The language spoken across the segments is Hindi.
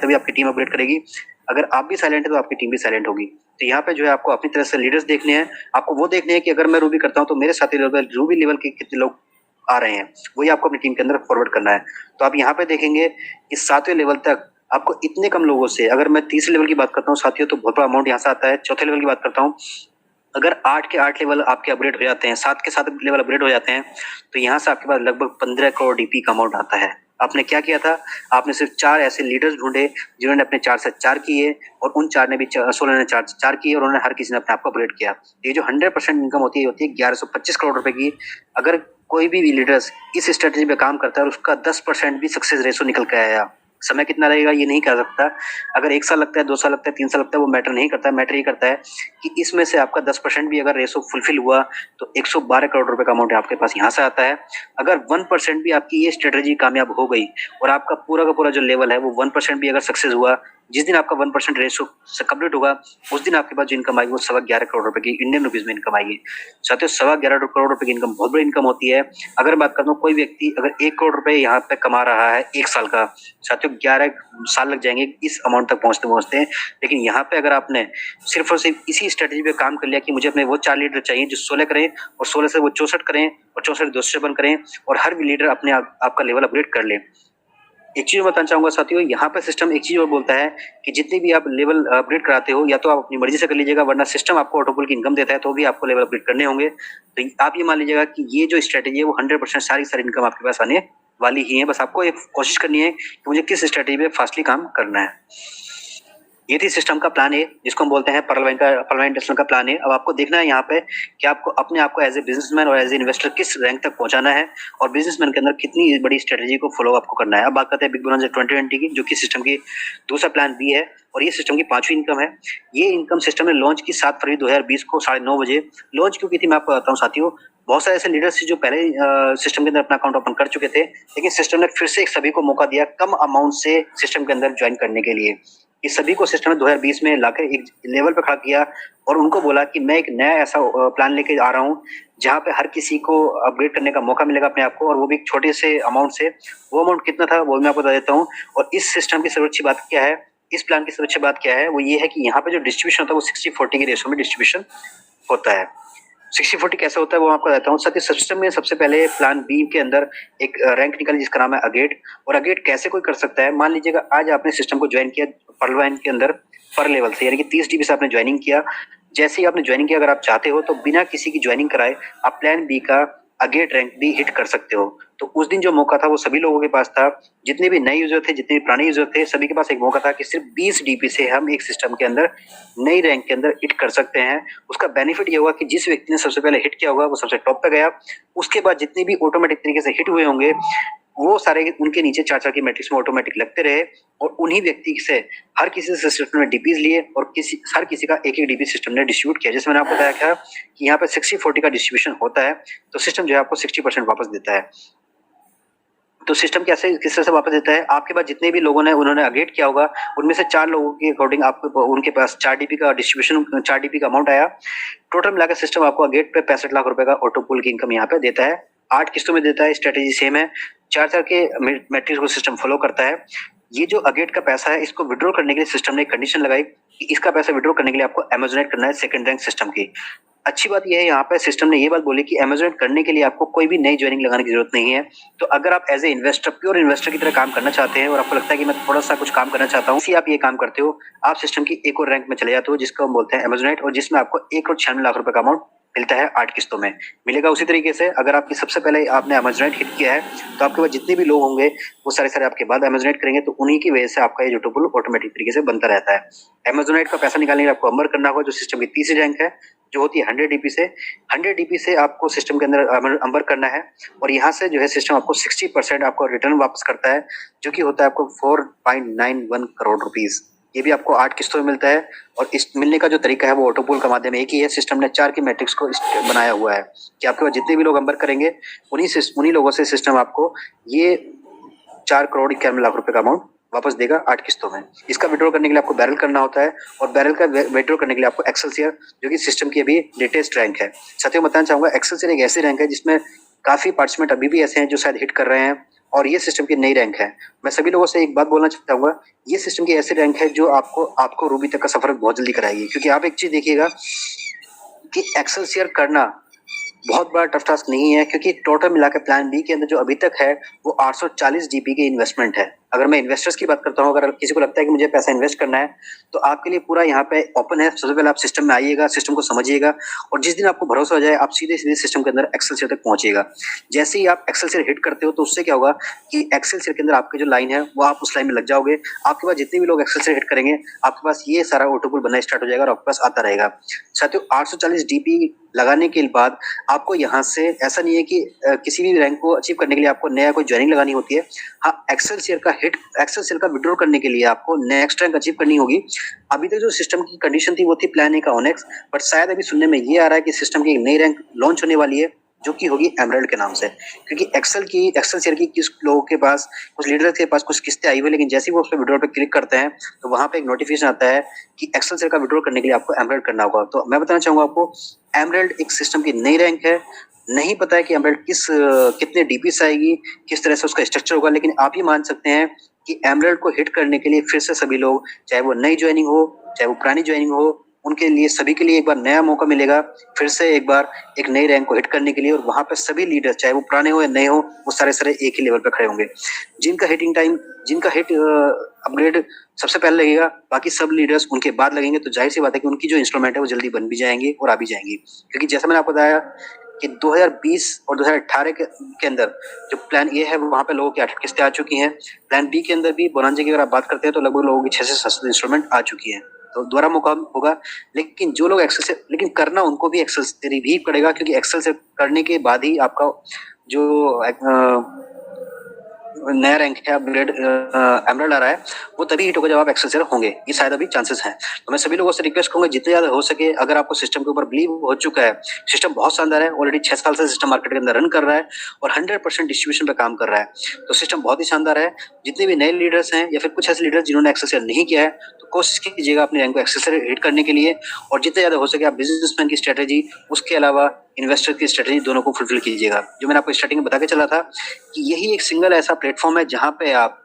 तभी आपकी टीम अपग्रेड करेगी। अगर आप भी साइलेंट है तो आपकी टीम भी साइलेंट होगी। तो यहाँ पे जो है आपको अपनी तरह से लीडर्स देखने हैं, आपको वो देखने हैं कि अगर मैं रूबी करता हूँ तो मेरे साथी रूबी लेवल के कितने लोग आ रहे हैं, वही आपको अपनी टीम के अंदर फॉरवर्ड करना है। तो आप यहाँ पे देखेंगे कि 7वें लेवल तक आपको इतने कम लोगों से, अगर मैं 30 लेवल की बात करता हूँ साथियों तो बहुत बड़ा अमाउंट यहाँ से आता है। 4थे लेवल की बात करता हूँ, अगर 8 के 8 लेवल आपके अपग्रेड हो जाते हैं, 7 के 7 लेवल अपग्रेड हो जाते हैं, तो यहाँ से आपके पास लगभग 15 करोड़ डीपी का अमाउंट आता है। आपने क्या किया था, आपने सिर्फ 4 ऐसे लीडर्स ढूंढे जिन्होंने अपने 4 से 4 किए, और उन 4 ने भी 16 ने 4 से 4 किए, और उन्होंने हर किसी ने अपने आप को अपग्रेड किया। ये जो 100% इनकम होती है 1125 करोड़ रुपए की। अगर कोई भी लीडर्स इस स्ट्रेटेजी पे काम करता है और उसका 10% भी सक्सेस रेशो निकल के आया, समय कितना लगेगा ये नहीं कह सकता। अगर 1 साल लगता है, 2 साल लगता है, 3 साल लगता है, वो मैटर नहीं करता है। मैटर ये करता है कि इसमें से आपका 10% भी अगर रेशो फुलफिल हुआ तो 112 करोड़ रुपए का अमाउंट आपके पास यहाँ से आता है। अगर 1% भी आपकी ये स्ट्रेटेजी कामयाब हो गई और आपका पूरा का पूरा जो लेवल है वो 1% भी अगर सक्सेस हुआ, जिस दिन आपका 1% रेशो कंप्लीट होगा उस दिन आपके पास जो इनकम आएगी वो 11.25 करोड़ रुपए की इंडियन रुपीज में इनकम आएगी। साथियों 11.25 करोड़ रुपए की इनकम बहुत बड़ी इनकम होती है। अगर बात करता हूँ कोई व्यक्ति अगर 1 करोड़ रुपए यहाँ पे कमा रहा है 1 साल का, साथियों 11 साल लग जाएंगे इस अमाउंट तक पहुंचते पहुंचते। लेकिन यहाँ पे अगर आपने सिर्फ और सिर्फ इसी स्ट्रेटेजी पे काम कर लिया कि मुझे अपने वो 4 लीडर चाहिए जो 16 करें और 16 से वो 64 करें और 64 256 करें और हर लीडर अपने आपका लेवल अपग्रेड कर ले। एक चीज बताना चाहूंगा साथियों, यहाँ पे सिस्टम एक चीज और बोलता है कि जितनी भी आप लेवल अपग्रेड कराते हो या तो आप अपनी मर्जी से कर लीजिएगा, वरना सिस्टम आपको ऑटोपुल की इनकम देता है तो भी आपको लेवल अपग्रेड करने होंगे। तो आप ये मान लीजिएगा कि ये जो स्ट्रेटेजी है वो 100% सारी इनकम आपके पास आने वाली ही है। बस आपको एक कोशिश करनी है कि मुझे किस स्ट्रेटेजी पे फास्टली काम करना है। ये थी सिस्टम का प्लान ए, जिसको हम बोलते हैं पर्ल वाइन इंटरनेशनल का प्लान ए। अब आपको देखना है यहाँ पे कि आपको अपने आप को एज ए बिजनेसमैन और एज ए इन्वेस्टर किस रैंक तक पहुंचाना है और बिजनेसमैन के अंदर कितनी बड़ी स्ट्रेटेजी को फॉलो आपको करना है। अब बात करते हैं बिग बोनस 2020 की, जो कि सिस्टम की दूसरा प्लान बी है और ये सिस्टम की 5वीं इनकम है। ये इनकम सिस्टम ने लॉन्च की 7 फरवरी 2020 को 9:30 बजे। लॉन्च क्यों की थी मैं आपको बताता हूँ साथियों। बहुत सारे ऐसे लीडर्स थे जो पहले सिस्टम के अंदर अपना अकाउंट ओपन कर चुके थे, लेकिन सिस्टम ने फिर से एक सभी को मौका दिया कम अमाउंट से सिस्टम के अंदर ज्वाइन करने के लिए। इस सभी को सिस्टम ने 2020 में लाकर एक लेवल पर खड़ा किया और उनको बोला कि मैं एक नया ऐसा प्लान लेके आ रहा हूँ जहाँ पे हर किसी को अपग्रेड करने का मौका मिलेगा अपने आप को, और वो भी एक छोटे से अमाउंट से। वो अमाउंट कितना था वो मैं आपको बता देता हूँ। और इस सिस्टम की सबसे अच्छी बात क्या है, इस प्लान की सबसे अच्छी बात क्या है, वो ये है कि यहाँ पे जो डिस्ट्रीब्यूशन होता है वो 60-40 की रेशो में डिस्ट्रीब्यूशन होता है। 60-40 कैसे होता है वो आपको बताता हूँ। साथ ही सिस्टम में सबसे पहले प्लान बी के अंदर एक रैंक निकली जिसका नाम है अगेट। और अगेट कैसे कोई कर सकता है, मान लीजिएगा आज आपने सिस्टम को ज्वाइन किया पर्ल वाइन के अंदर पर लेवल से, यानी कि 30 डीबी से आपने ज्वाइनिंग किया। जैसे ही आपने ज्वाइनिंग किया, अगर आप चाहते हो तो बिना किसी की ज्वाइनिंग कराए आप प्लान बी का अगेट रैंक भी हिट कर सकते हो। तो उस दिन जो मौका था वो सभी लोगों के पास था, जितने भी नए यूजर थे जितने भी पुराने यूजर थे सभी के पास एक मौका था कि सिर्फ 20 डीपी से हम एक सिस्टम के अंदर नई रैंक के अंदर हिट कर सकते हैं। उसका बेनिफिट ये होगा कि जिस व्यक्ति ने सबसे पहले हिट किया होगा वो सबसे टॉप पे गया। उसके बाद जितने भी ऑटोमेटिक तरीके से हिट हुए होंगे वो सारे उनके नीचे 4-4 की मैट्रिक्स में ऑटोमेटिक लगते रहे, और उन्हीं व्यक्ति से हर किसी से सिस्टम ने डीपीज लिए और हर किसी का एक डीपी सिस्टम ने डिस्ट्रीब्यूट किया। जैसे मैंने आपको बताया था कि यहाँ पे 60-40 का डिस्ट्रीब्यूशन होता है, तो सिस्टम जो है आपको 60% वापस देता है। तो सिस्टम कैसे किस तरह से वापस देता है, आपके पास जितने भी लोगों ने उन्होंने अपडेट किया होगा उनमें से 4 लोगों के अकॉर्डिंग आपको उनके पास 4 डीपी का डिस्ट्रीब्यूशन 4 डीपी का अमाउंट आया। टोटल मिलाकर सिस्टम आपको अगेट पे 65 लाख रुपए का ऑटोपुल की इनकम यहाँ पे देता है। 8 किस्तों में देता है, स्ट्रेटेजी सेम है, 4-4 के मैट्रिक्स को सिस्टम फॉलो करता है। ये जो अगेट का पैसा है इसको विड्रॉ करने के लिए सिस्टम ने एक कंडीशन लगाई कि इसका पैसा विड्रॉ करने के लिए आपको अमेजोनेट करना है सेकंड रैंक सिस्टम की। अच्छी बात यह है यहाँ पे सिस्टम ने ये बात बोली कि अमेजोनेट करने के लिए आपको कोई भी नई ज्वाइनिंग लगाने की जरूरत नहीं है। तो अगर आप as a investor pure investor की तरह काम करना चाहते हैं और आपको लगता है कि मैं थोड़ा सा कुछ काम करना चाहता हूँ, इसी आप ये काम करते हो, आप सिस्टम की एक और रैंक में चले जाते हो जिसको हम बोलते हैं अमेजोनेट, और जिसमें आपको 1,96 लाख रुपए का अमाउंट मिलता है 8 किस्तों में मिलेगा। उसी तरीके से अगर आपकी सबसे पहले आपने अमेजोनेट हिट किया है तो आपके पास जितने भी लोग होंगे वो सारे आपके बाद अमेजोनेट करेंगे, तो उन्हीं की वजह से आपका ये जो टोटल ऑटोमेटिक तरीके से बनता रहता है। अमेजोनेट का पैसा निकालने के लिए आपको अंबर करना होगा जो सिस्टम की तीसरी रैंक है, जो होती है 100 डीपी से। 100 डीपी से आपको सिस्टम के अंदर अंबर करना है और यहाँ से जो है सिस्टम आपको 60% आपको रिटर्न वापस करता है, जो कि होता है आपको 4.91 करोड़ रुपीज। ये भी आपको 8 किस्तों में मिलता है और इस मिलने का जो तरीका है वो ऑटोपुल का माध्यम एक ही है। सिस्टम ने 4 की मैट्रिक्स को बनाया हुआ है कि आपके पास जितने भी लोग अंबर करेंगे उन्हीं लोगों से सिस्टम आपको ये 4,91 लाख रुपए का अमाउंट वापस देगा 8 किस्तों में। इसका विड्रॉ करने के लिए आपको बैरल करना होता है और बैरल का विड्रॉ करने के लिए आपको एक्सेलसियर, जो कि सिस्टम की अभी लेटेस्ट रैंक है। साथियों बताना चाहूंगा एक्सेलसियर एक ऐसी रैंक है जिसमें काफी पार्टिसिपेंट अभी भी ऐसे हैं जो शायद हिट कर रहे हैं और ये सिस्टम की नई रैंक है। मैं सभी लोगों से एक बात बोलना चाहूंगा, ये सिस्टम की ऐसी रैंक है जो आपको रूबी तक का सफर बहुत जल्दी कराएगी। क्योंकि आप एक चीज देखिएगा कि एक्सेलसियर करना बहुत बड़ा टफ टास्क नहीं है, क्योंकि टोटल मिलाकर प्लान बी के अंदर जो अभी तक है वो 840 जीबी की इन्वेस्टमेंट है। अगर मैं इन्वेस्टर्स की बात करता हूँ, अगर किसी को लगता है कि मुझे पैसा इन्वेस्ट करना है, तो आपके लिए पूरा यहाँ पे ओपन है। सबसे पहले आप सिस्टम में आइएगा, सिस्टम को समझिएगा, और जिस दिन आपको भरोसा हो जाए आप सीधे सीधे सिस्टम के अंदर एक्सेलसियर तक पहुंचिएगा। जैसे ही आप एक्सेलसियर हिट करते हो तो उससे क्या होगा कि एक्सेलसियर के अंदर आपकी जो लाइन है वो आप उस लाइन में लग जाओगे। आपके पास जितने भी लोग एक्सेलसियर हिट करेंगे आपके पास ये सारा ऑटोपुल बनना स्टार्ट हो जाएगा और आपके पास आता रहेगा। साथियों, 840 डीपी लगाने के बाद आपको यहाँ से ऐसा नहीं है कि किसी भी रैंक को अचीव करने के लिए आपको नया कोई ज्वाइनिंग लगानी होती है। हाँ, एक्सेलसियर का विड्रॉ करने के लिए आपको नेक्स्ट रैंक अचीव करनी होगी। अभी तक जो सिस्टम की कंडीशन थी वो थी प्लान ए का ऑनेक्स, बट शायद अभी सुनने में ये आ रहा है कि सिस्टम की एक नई रैंक लॉन्च होने वाली है जो कि होगी एमराल्ड के नाम से। क्योंकि एक्सेलसियर की कुछ लोगों के पास, कुछ लीडर्स के पास कुछ किस्तें आई हुई, लेकिन जैसे ही वो उस पर विड्रॉ पे क्लिक करते हैं तो वहां पे एक नोटिफिकेशन आता है कि एक्सेलसियर का विड्रॉ करने के लिए आपको एमराल्ड करना होगा। तो मैं बताना चाहूंगा आपको, एमराल्ड एक सिस्टम की नई रैंक है। नहीं पता है कि एमराल्ड कितने डीपी से आएगी, किस तरह से उसका स्ट्रक्चर होगा, लेकिन आप ये मान सकते हैं कि एमराल्ड को हिट करने के लिए फिर से सभी लोग, चाहे वो नई ज्वाइनिंग हो चाहे वो पुरानी ज्वाइनिंग हो, उनके लिए सभी के लिए एक बार नया मौका मिलेगा फिर से एक बार एक नई रैंक को हिट करने के लिए। और वहां पर सभी लीडर, चाहे वो पुराने हो या नए हो, वो सारे सारे एक ही लेवल पर खड़े होंगे। जिनका हिट अपग्रेड सबसे पहले लगेगा, बाकी सब लीडर्स उनके बाद लगेंगे। तो जाहिर सी बात है कि उनकी जो इंस्ट्रूमेंट है वो जल्दी बन भी जाएंगे और आ भी जाएंगी। क्योंकि जैसा मैंने आपको बताया कि 2020 और 2018 के अंदर जो प्लान ए है वहां पे लोगों की 8 किस्तें आ चुकी हैं। प्लान बी के अंदर भी बोनांजा की अगर आप बात करते हैं तो लगभग लोगों की 6 से 7 इंस्ट्रूमेंट आ चुकी है। तो दोबारा मौका होगा, लेकिन जो लोग एक्सेल से, लेकिन करना उनको भी एक्सेल से भी पड़ेगा, क्योंकि एक्सेल से करने के बाद ही आपका जो नया रैंक है अपग्रेड एमराल्ड आ रहा है वो तभी हिट होगा जब आप एक्सेलसियर होंगे। ये शायद अभी चांसेस हैं। तो मैं सभी लोगों से रिक्वेस्ट करूंगा जितने ज्यादा हो सके, अगर आपको सिस्टम के ऊपर बिलीव हो चुका है, सिस्टम बहुत शानदार है, ऑलरेडी 6 साल से सिस्टम मार्केट के अंदर रन कर रहा है और 100% डिस्ट्रीब्यूशन पे काम कर रहा है, तो सिस्टम बहुत ही शानदार है। जितने भी नए लीडर्स हैं या फिर कुछ ऐसे लीडर्स जिन्होंने एक्सेलसियर नहीं किया है, तो कोशिश कीजिएगा अपने रैंक को एक्सेलसियर हिट करने के लिए। और जितने ज्यादा हो सके आप बिजनेसमैन की स्ट्रेटेजी, उसके अलावा इन्वेस्टर की स्ट्रेटेजी, दोनों को फुलफिल कीजिएगा। जो मैंने आपको स्टार्टिंग में बता के चला था कि यही एक सिंगल ऐसा प्लेटफॉर्म है जहां पे आप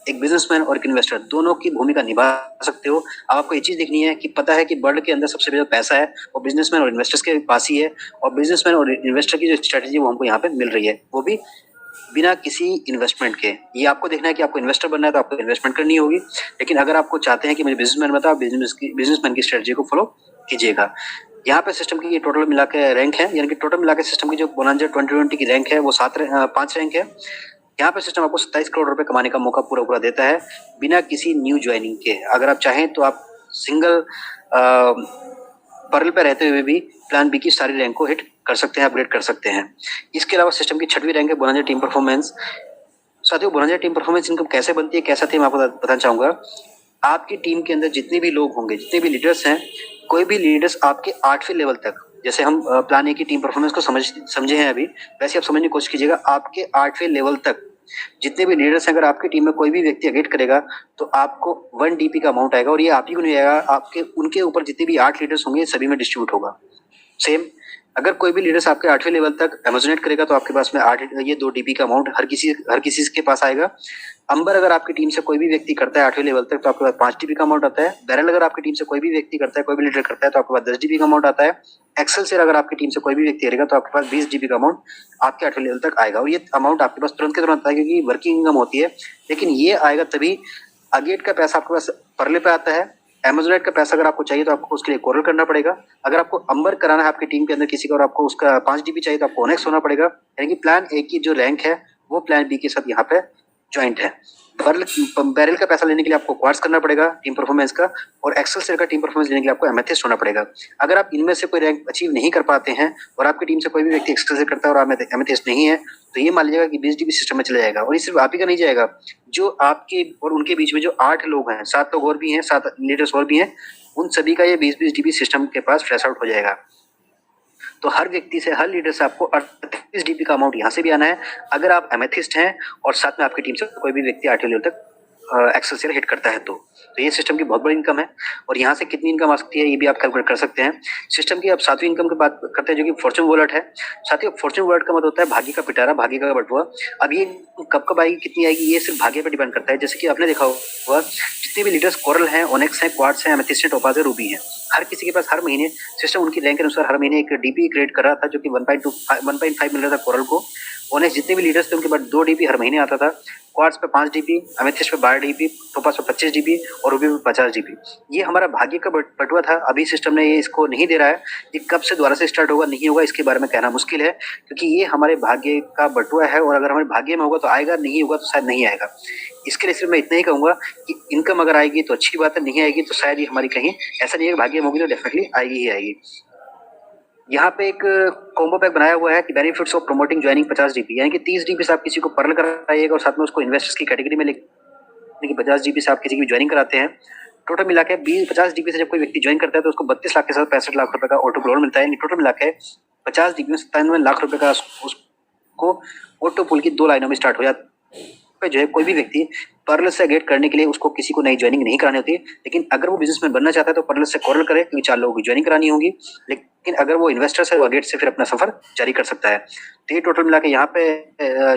एक बिजनेसमैन और एक इन्वेस्टर दोनों की भूमिका निभा सकते हो। अब आपको ये चीज देखनी है कि पता है कि वर्ल्ड के अंदर सबसे ज्यादा पैसा है वो बिजनेसमैन और इन्वेस्टर्स के पास ही है, और बिजनेसमैन और इन्वेस्टर की जो स्ट्रेटेजी वो हमको यहाँ पे मिल रही है, वो भी बिना किसी इन्वेस्टमेंट के। ये आपको देखना है कि आपको इन्वेस्टर बनना है तो आपको इन्वेस्टमेंट करनी होगी, लेकिन अगर आपको चाहते हैं कि मुझे बिजनेसमैन बताओ, बिजनेसमैन की स्ट्रेटेजी को फॉलो कीजिएगा। यहाँ पे सिस्टम की टोटल मिला के रैंक है, यानी कि टोटल मिला के सिस्टम की जो बोनांजा 2020 की रैंक है वो 5 रैंक है। यहाँ पे सिस्टम आपको 27 करोड़ रुपए कमाने का मौका पूरा पूरा देता है बिना किसी न्यू ज्वाइनिंग के। अगर आप चाहें तो आप सिंगल पर्ल पे रहते हुए भी प्लान बी की सारी रैंक को हिट कर सकते हैं, अपग्रेड कर सकते हैं। इसके अलावा सिस्टम की 6वीं रैंक है बोनांजा टीम परफॉर्मेंस। साथियों, बोनांजा टीम परफॉर्मेंस इनकम कैसे बनती है, कैसा थी, मैं आपको बताना चाहूंगा। आपकी टीम के अंदर जितने भी लोग होंगे, जितने भी लीडर्स हैं, कोई भी लीडर्स आपके 8वें लेवल तक, जैसे हम प्लान ए की टीम परफॉर्मेंस को समझे हैं अभी, वैसे आप समझने की कोशिश कीजिएगा। आपके 8वें लेवल तक जितने भी लीडर्स हैं, अगर आपकी टीम में कोई भी व्यक्ति अपडेट करेगा तो आपको 1 डीपी का अमाउंट आएगा, और ये आप ही को नहीं आएगा, आपके उनके ऊपर जितने भी 8 लीडर्स होंगे सभी में डिस्ट्रीब्यूट होगा। सेम अगर कोई भी लीडर्स आपके 8वें लेवल तक अमेजोनेट करेगा तो आपके पास में 2 डीपी का अमाउंट हर किसी के पास आएगा। अंबर अगर आपकी टीम से कोई भी व्यक्ति करता है 8वें लेवल तक तो आपके पास 5 डीबी का अमाउंट आता है। बैरल अगर आपकी टीम से कोई भी व्यक्ति करता है, कोई भी लीडर करता है तो आपके पास 10 डीबी का अमाउंट आता है। एक्सेलसियर अगर आपकी टीम से कोई भी व्यक्ति करेगा तो आपके पास 20 डीबी का अमाउंट आपके 8वें लेवल तक आएगा, और ये अमाउंट आपके पास तुरंत के तुरंत आता है क्योंकि वर्किंग इनकम होती है। लेकिन ये आएगा तभी, अगेट का पैसा आपके पास परले पे आता है। एमेजोनेट का पैसा अगर आपको चाहिए तो आपको उसके लिए कोरल करना पड़ेगा। अगर आपको अंबर कराना है आपकी टीम के अंदर किसी का और आपको उसका 5 डीबी चाहिए तो आपको ओनेक्स होना पड़ेगा। यानी कि प्लान ए की जो रैंक है वो प्लान बी के साथ यहाँ पे ज्वाइंट है। बैरल का पैसा लेने के लिए आपको क्वार्ट्स करना पड़ेगा टीम परफॉर्मेंस का, और एक्सेलसियर का टीम परफॉर्मेंस लेने के लिए आपको एमेथिस्ट होना पड़ेगा। अगर आप इनमें से कोई रैंक अचीव नहीं कर पाते हैं और आपकी टीम से कोई भी व्यक्ति एक्सेलसियर करता है और आप एमेथिस्ट नहीं है, तो ये मान लीजिएगा कि 20 डीबी सिस्टम में चला जाएगा। और ये सिर्फ आप ही का नहीं जाएगा, जो आपके और उनके बीच में जो 8 लोग हैं, 7 लोग और भी हैं, 7 लीडर्स और भी हैं, उन सभी का ये 20-20 डीबी सिस्टम के पास फ्लैश आउट हो जाएगा। तो हर व्यक्ति से, हर लीडर से आपको 38 डीबी का अमाउंट यहाँ से भी आना है अगर आप एमेथिस्ट हैं और साथ में आपकी टीम से कोई भी व्यक्ति 8वें लेवल तक एक्सेल हिट करता है तो ये सिस्टम की बहुत बड़ी इनकम है। और यहाँ से कितनी इनकम आ सकती है ये भी आप कैलकुलेट कर सकते हैं। सिस्टम की अब 7वीं इनकम की बात करते हैं जो कि फॉर्चून वॉलेट है। साथियों फॉर्चून वॉलेट का मतलब होता है भाग्य का पिटारा, भाग्य का बटुआ। अब ये कब आएगी, कितनी आएगी, ये सिर्फ भाग्य पर डिपेंड करता है। जैसे कि आपने देखा होगा जितने भी लीडर्स कोरल हैं, ओनेक्स हैं, क्वार्ट्स हैं, एमेथिस्ट हैं, टोपाज है, रूबी है, हर किसी के पास हर महीने सिस्टम उनकी रैंक के अनुसार हर महीने एक डीपी क्रिएट कर रहा था जो कि 1.5 मिल रहा था कोरल को। ओनेक्स जितने भी लीडर्स थे उनके पास 2 डीपी हर महीने आता था, क्वार्ट्स पे 5 डीपी, एमेथिस्ट पे 12 डीपी, टोपाज पे 25 डीपी और रूबी पे 50 डीपी। ये हमारा भाग्य का बटुआ था। अभी सिस्टम ने ये इसको नहीं दे रहा है। ये कब से दोबारा से स्टार्ट होगा नहीं होगा इसके बारे में कहना मुश्किल है, क्योंकि ये हमारे भाग्य का बटुआ है और अगर हमारे भाग्य में होगा तो आएगा, नहीं होगा तो शायद नहीं आएगा। इसके लिए सिर्फ मैं इतना ही कहूंगा कि इनकम अगर आएगी तो अच्छी बात है, नहीं आएगी तो शायद ये हमारी कहीं ऐसा नहीं है कि भाग्य में होगी तो डेफिनेटली आएगी ही आएगी। यहाँ पे एक कॉम्बो पैक बनाया हुआ है कि benefits of promoting joining 50 DP, यानी कि 30 डीपी से आप किसी को पर्ल कराइएगा और साथ में उसको इन्वेस्टर्स की कैटेगरी में लेकिन 50 डीपी से आप किसी की ज्वाइनिंग कराते हैं। टोटल मिला के 50 डीपी से जब कोई व्यक्ति ज्वाइन करता है तो उसको 32 लाख के साथ 65 लाख रुपए का ऑटो पुल मिलता है। टोटल मिला के 50 डीपी में 97 लाख रुपए का उसको ऑटो पुल की 2 लाइनों में स्टार्ट हो जाता है। जो है कोई भी व्यक्ति पर्ल से गेट करने के लिए उसको किसी को नई ज्वाइनिंग नहीं करानी होती है, लेकिन अगर वो बिजनेसमैन बनना चाहता है तो पर्ल से कोरल करे क्योंकि 4 लोगों की ज्वाइनिंग करानी होगी। लेकिन अगर वो इन्वेस्टर है वो गेट से फिर अपना सफर जारी कर सकता है। तो ये टोटल मिला के यहाँ पे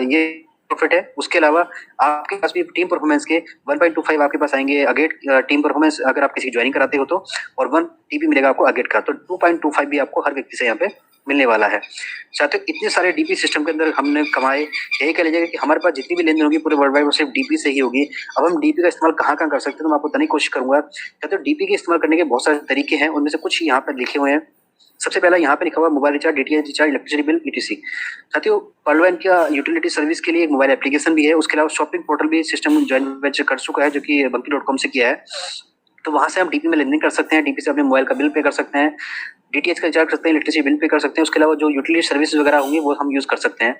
ये प्रॉफिट है। उसके अलावा आपके पास भी टीम परफॉर्मेंस के 1.25 आपके पास आएंगे अगेट टीम परफॉर्मेंस अगर आप किसी की ज्वाइनिंग कराते हो तो, और 1 टीपी मिलेगा आपको अगेट का, तो 2.25 भी आपको हर व्यक्ति से यहाँ पे मिलने वाला है। साथियों इतने सारे डीपी सिस्टम के अंदर हमने कमाए, यही कह लीजिएगा कि हमारे पास जितनी भी लेनदेन होगी पूरे वर्ल्ड वाइड वो सिर्फ डीपी से ही होगी। अब हम डीपी का इस्तेमाल कहाँ कर सकते हैं तो मैं आपको बताने की कोशिश करूंगा। साथियों डीपी के इस्तेमाल करने के बहुत सारे तरीके हैं, उनमें से कुछ यहाँ पर लिखे हुए हैं। सबसे पहला यहाँ पे लिखा हुआ mobile recharge, DTH recharge, electricity bill, etc. साथियों पर्लवाइन का यूटिलिटी सर्विस के लिए एक मोबाइल एप्लीकेशन भी है। उसके अलावा शॉपिंग पोर्टल भी सिस्टम ज्वाइन वेंचर कर चुका है जो कि bunky.com से किया है। तो वहां से हम डीपी में लेनदेन कर सकते हैं, डीपी से अपने मोबाइल का बिल पे कर सकते हैं, डीटीएच का रिचार्ज कर सकते हैं, इलेक्ट्रिसिटी बिल पे कर सकते हैं। उसके अलावा जो यूटिलिटी सर्विस वगैरह होंगी वो हम यूज कर सकते हैं।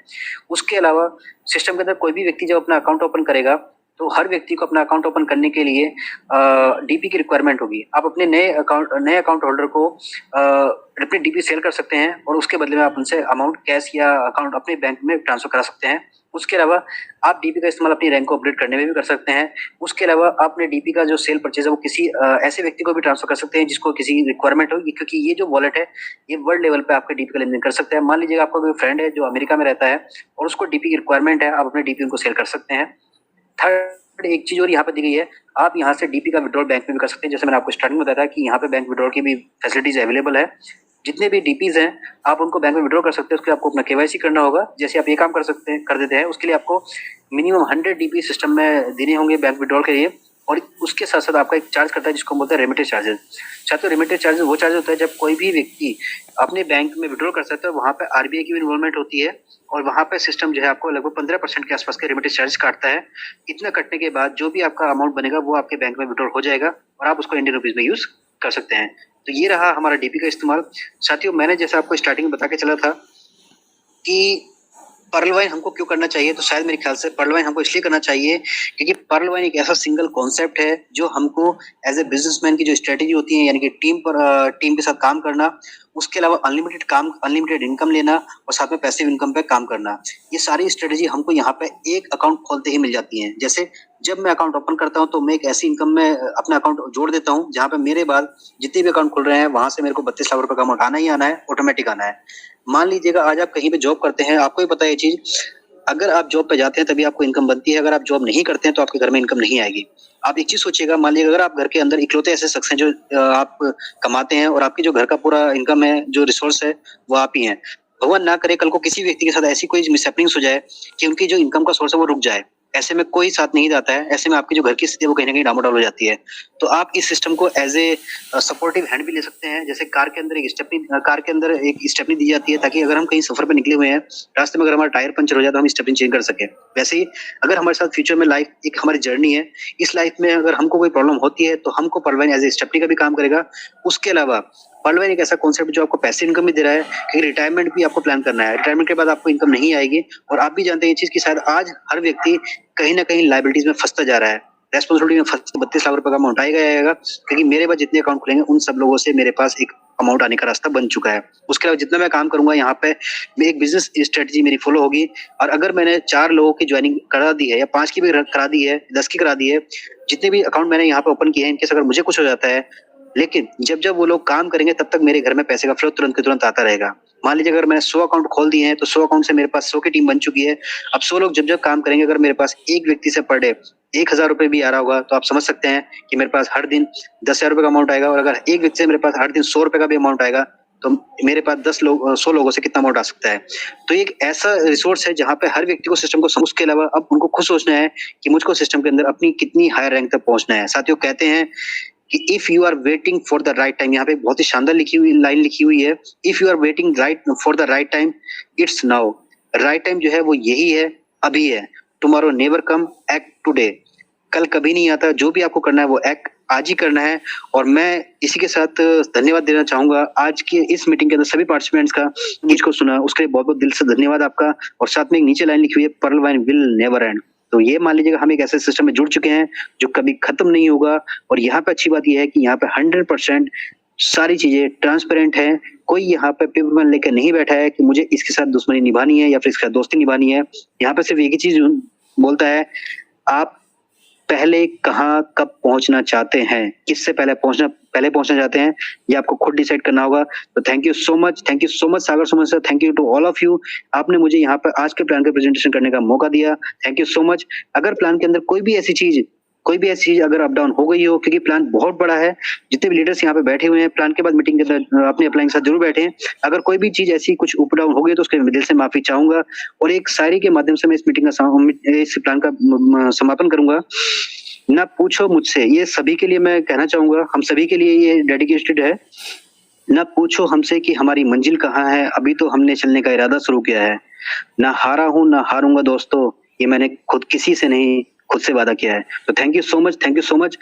उसके अलावा सिस्टम के अंदर कोई भी व्यक्ति जब अपना अकाउंट ओपन करेगा तो हर व्यक्ति को अपना अकाउंट ओपन करने के लिए डीपी की रिक्वायरमेंट होगी। आप अपने नए अकाउंट होल्डर को अपनी डीपी सेल कर सकते हैं और उसके बदले में आप उनसे अमाउंट कैश या अकाउंट अपने बैंक में ट्रांसफर करा सकते हैं। उसके अलावा आप डीपी का इस्तेमाल अपनी रैंक को अपडेट करने में भी कर सकते हैं। उसके अलावा आप अपने डीपी का जो सेल परचेज है वो किसी ऐसे व्यक्ति को भी ट्रांसफर कर सकते हैं जिसको किसी रिक्वायरमेंट हो, क्योंकि ये जो वॉलेट है ये वर्ल्ड लेवल पे आपके डीपी का लेनदेन कर सकते हैं। मान लीजिएगा आपका कोई फ्रेंड है जो अमेरिका में रहता है और उसको डीपी की रिक्वायरमेंट है, आप अपने डीपी उनको सेल कर सकते हैं। थर्ड एक चीज और यहाँ पे दी गई है, आप यहाँ से डीपी का विड्रॉल बैंक में भी कर सकते हैं। जैसे मैंने आपको स्टार्टिंग में बताया कि यहाँ पे बैंक विड्रॉल की भी फैसिलिटीज अवेलेबल है। जितने भी डीपीज हैं आप उनको बैंक में विड्रॉ कर सकते हैं। उसके लिए आपको अपना केवाईसी करना होगा। जैसे आप ये काम कर देते हैं उसके लिए आपको मिनिमम 100 डीपी सिस्टम में देने होंगे बैंक विड्रॉल के लिए, और उसके साथ साथ आपका एक चार्ज करता है जिसको बोलते हैं रेमिटेंस चार्जेस। चाहे रेमिटेंस चार्जेस वो चार्ज होता है जब कोई भी व्यक्ति अपने बैंक में विड्रॉ कर सकता है, वहाँ पे आरबीआई की भी इन्वॉल्वमेंट होती है और वहाँ पे सिस्टम जो है आपको लगभग 15% के आसपास के रेमिटेंस चार्ज काटता है। इतना कटने के बाद जो भी आपका अमाउंट बनेगा वो आपके बैंक में विड्रॉ हो जाएगा और आप उसको इंडियन रुपीज में यूज कर सकते हैं। तो ये रहा हमारा डीपी का इस्तेमाल। साथियों मैंने जैसा आपको स्टार्टिंग में बता के चला था कि पर्लवाइन हमको क्यों करना चाहिए, तो शायद मेरे ख्याल से पर्लवाइन हमको इसलिए करना चाहिए क्योंकि पर्लवाइन एक ऐसा सिंगल कॉन्सेप्ट है जो हमको एज ए बिजनेसमैन की जो स्ट्रेटेजी होती है, यानी कि टीम के साथ काम करना, उसके अलावा अनलिमिटेड इनकम लेना और साथ में पैसिव इनकम पे काम करना, ये सारी स्ट्रेटेजी हमको यहाँ पे एक अकाउंट खोलते ही मिल जाती है। जैसे जब मैं अकाउंट ओपन करता हूँ तो मैं एक ऐसी इनकम में अपना अकाउंट जोड़ देता हूँ जहाँ पे मेरे बाद जितने भी अकाउंट खुल रहे हैं वहां से मेरे को 32 लाख रुपए का अमाउंट आना ही आना है, ऑटोमेटिक आना है। मान लीजिएगा आज आप कहीं पे जॉब करते हैं, आपको ही पता है ये चीज, अगर आप जॉब पे जाते हैं तभी आपको इनकम बनती है, अगर आप जॉब नहीं करते हैं तो आपके घर में इनकम नहीं आएगी। आप एक चीज सोचिएगा, मान लीजिए अगर आप घर के अंदर इकलौते ऐसे शख्स हैं जो आप कमाते हैं और आपकी जो घर का पूरा इनकम है, जो रिसोर्स है वो आप ही हैं। भगवान ना करे कल को किसी व्यक्ति के साथ ऐसी कोई मिसहैपनिंग्स हो जाए कि उनकी जो इनकम का सोर्स है वो रुक जाए, ऐसे में कोई साथ नहीं जाता है, ऐसे में आपकी जो घर की स्थिति है वो कहीं ना कहीं डामाडोल हो जाती है। तो आप इस सिस्टम को एज ए सपोर्टिव हैंड भी ले सकते हैं। जैसे कार के अंदर एक स्टेपनी दी जाती है ताकि अगर हम कहीं सफर पे निकले हुए हैं, रास्ते में अगर हमारा टायर पंचर हो जाए तो हम स्टेपनी चेंज कर सके। वैसे ही अगर हमारे साथ फ्यूचर में लाइफ एक हमारी जर्नी है, इस लाइफ में अगर हमको कोई प्रॉब्लम होती है तो हमको पर्लवाइन एज ए स्टेपनी का भी काम करेगा। उसके अलावा पर्लवाइन एक ऐसा कॉन्सेप्ट जो आपको पैसिव इनकम भी दे रहा है, क्योंकि रिटायरमेंट भी आपको प्लान करना है। रिटायरमेंट के बाद आपको इनकम नहीं आएगी और आप भी जानते हैं ये चीज कि शायद आज हर व्यक्ति कहीं ना कहीं लाइबिलिटीज में फंसता जा रहा है, रेस्पॉन्सिबिलिटी में फंसता। 32 लाख रुपए का अमाउंट आएगा, क्योंकि मेरे पास जितने अकाउंट खुलेंगे उन सब लोगों से मेरे पास एक अमाउंट आने का रास्ता बन चुका है। उसके अलावा जितना मैं काम करूंगा यहाँ पे, मैं एक बिजनेस स्ट्रेटजी मेरी फॉलो होगी। और अगर मैंने 4 लोगों की ज्वाइनिंग करा दी है या 5 की भी करा दी है, 10 की करा दी है, जितने भी अकाउंट मैंने यहाँ पे ओपन किए हैं, इनकेस अगर मुझे कुछ हो जाता है, लेकिन जब जब वो लोग काम करेंगे तब तक मेरे घर में पैसे का फ्लो तुरंत के तुरंत आता रहेगा। मान लीजिए अगर मैंने 100 अकाउंट खोल दिए हैं तो 100 अकाउंट से मेरे पास 100 की टीम बन चुकी है। अब 100 लोग जब जब काम करेंगे, अगर मेरे पास एक व्यक्ति से पर डे 1000 रुपए भी आ रहा होगा, तो आप समझ सकते हैं कि मेरे पास हर दिन 10,000 रुपए का अमाउंट आएगा। और अगर एक व्यक्ति से मेरे पास हर दिन 100 रुपए का भी अमाउंट आएगा, तो मेरे पास 100 लोगों से कितना अमाउंट आ सकता है। तो एक ऐसा रिसोर्स है जहां पे हर व्यक्ति को सिस्टम को समझ के अलावा अब उनको खुद सोचना है कि मुझको सिस्टम के अंदर अपनी कितनी हायर रैंक तक पहुंचना है। साथियों, कहते हैं कि if you are waiting for the right time, यहाँ पे बहुत ही शानदार लाइन लिखी हुई है, if you are waiting for the right time, it's now. Right time जो है वो यही है, अभी है। Tomorrow never come, act today. कल कभी नहीं आता। जो भी आपको करना है वो एक्ट आज ही करना है। और मैं इसी के साथ धन्यवाद देना चाहूंगा आज की इस मीटिंग के अंदर सभी पार्टिसिपेंट्स का, मुझको सुना उसके लिए बहुत बहुत दिल से धन्यवाद आपका। और साथ में एक नीचे लाइन लिखी हुई है, pearl wine will never end. तो ये मान लीजिएगा हम एक ऐसे सिस्टम में जुड़ चुके हैं जो कभी खत्म नहीं होगा। और यहाँ पे अच्छी बात यह है कि यहाँ पे 100% सारी चीजें ट्रांसपेरेंट है। कोई यहाँ पे पेपर लेकर नहीं बैठा है कि मुझे इसके साथ दुश्मनी निभानी है या फिर इसके साथ दोस्ती निभानी है। यहाँ पे सिर्फ एक ही चीज बोलता है, आप पहले कहाँ कब पहुंचना चाहते हैं, किससे पहले पहुंचना चाहते हैं, ये आपको खुद डिसाइड करना होगा। तो thank you so much Sagar Suman sir, thank you to all of you. आपने मुझे यहाँ पर आज के प्लान का प्रेजेंटेशन करने का मौका दिया, थैंक यू सो मच। अगर प्लान के अंदर कोई भी ऐसी चीज अगर अप डाउन हो गई हो, क्योंकि प्लान बहुत बड़ा है, जितने भी लीडर्स यहाँ पे बैठे हुए हैं प्लान के बाद मीटिंग के अंदर अपने अपलाइन के साथ जरूर बैठे। अगर कोई भी चीज ऐसी कुछ अप डाउन हो गई तो उसके दिल से माफी चाहूंगा। और एक शायरी के माध्यम से मैं इस मीटिंग का इस प्लान का समापन करूंगा। ना पूछो मुझसे, ये सभी के लिए मैं कहना चाहूंगा, हम सभी के लिए ये डेडिकेटेड है। ना पूछो हमसे कि हमारी मंजिल कहाँ है, अभी तो हमने चलने का इरादा शुरू किया है। ना हारा हूं ना हारूंगा दोस्तों, ये मैंने खुद किसी से नहीं, खुद से वादा किया है। तो थैंक यू सो मच